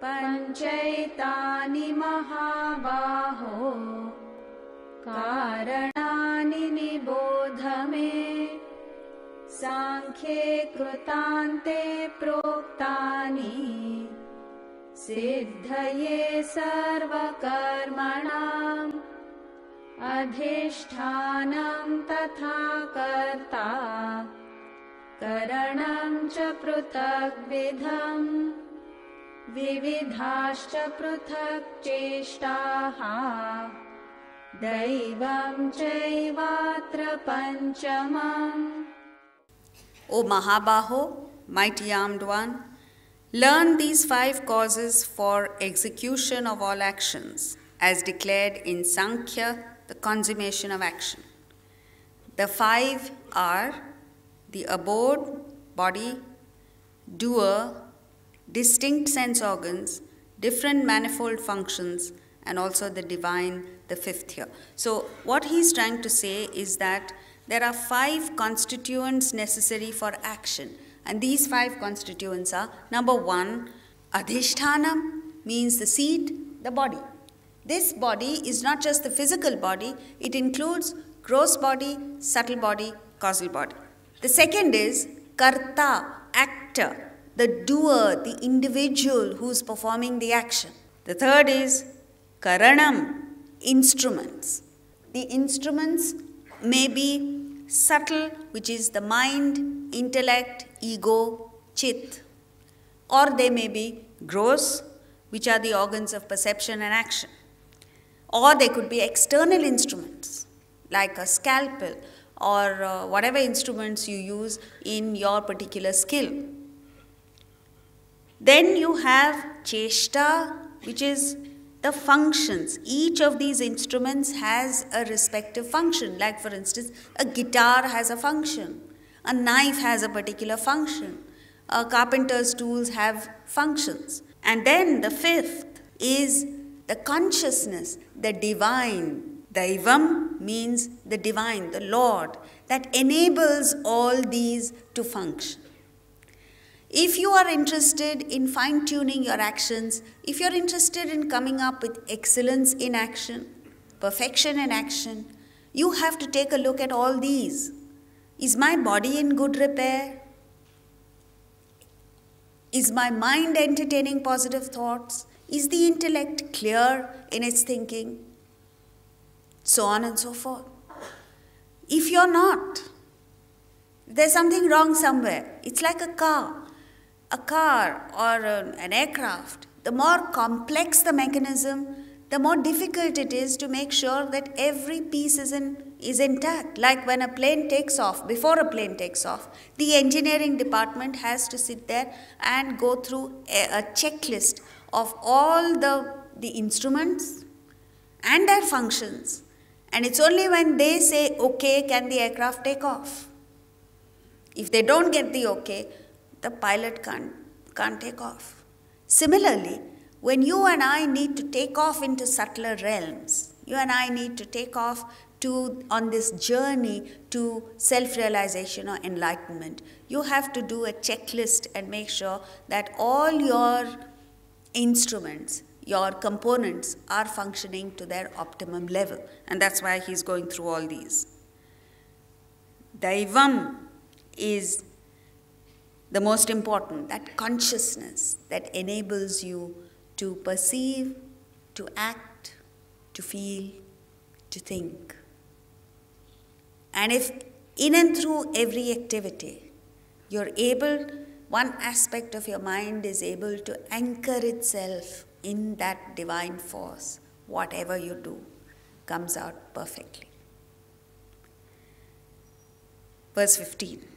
पञ्चैतानि महाबाहो कारणानि निबोध मे सांख्ये कृतान्ते प्रोक्तानि सिद्धये सर्वकर्मणाम् अधिष्ठानं तथा कर्ता करणं च पृथग्विधम् विविधाश्च पृथक् चेष्टाः दैवं चैवात्र पञ्चमम्. O Mahabaho, mighty armed one, learn these 5 causes for execution of all actions, as declared in Sankhya, the consummation of action. The 5 are the abode, body, doer, distinct sense organs, different manifold functions, and also the divine, the 5th here. So what he's trying to say is that there are 5 constituents necessary for action. And these 5 constituents are, number 1, adhishthanam means the seat, the body. This body is not just the physical body, it includes gross body, subtle body, causal body. The second is karta, actor, the doer, the individual who's performing the action. The third is karanam, instruments. The instruments may be subtle, which is the mind, intellect, ego, chit, or they may be gross, which are the organs of perception and action. Or they could be external instruments, like a scalpel or whatever instruments you use in your particular skill. Then you have cheshta, which is the functions. Each of these instruments has a respective function. Like for instance, a guitar has a function. A knife has a particular function. A carpenter's tools have functions. And then the 5th is the consciousness, the divine. Daivam means the divine, the Lord, that enables all these to function. If you are interested in fine-tuning your actions, if you are interested in coming up with excellence in action, perfection in action, you have to take a look at all these. Is my body in good repair? Is my mind entertaining positive thoughts? Is the intellect clear in its thinking? So on and so forth. If you're not, there's something wrong somewhere. It's like a car or an aircraft. The more complex the mechanism, the more difficult it is to make sure that every piece is intact. Like when a plane takes off, before a plane takes off, the engineering department has to sit there and go through a checklist of all the instruments and their functions. And it's only when they say, okay, can the aircraft take off. If they don't get the okay, the pilot can't take off. Similarly, when you and I need to take off into subtler realms, you and I need to take off on this journey to self-realization or enlightenment, you have to do a checklist and make sure that all your instruments, your components are functioning to their optimum level. And that's why he's going through all these. Daivam is the most important, that consciousness that enables you to perceive, to act, to feel, to think. And if in and through every activity, one aspect of your mind is able to anchor itself in that divine force, whatever you do comes out perfectly. Verse 15.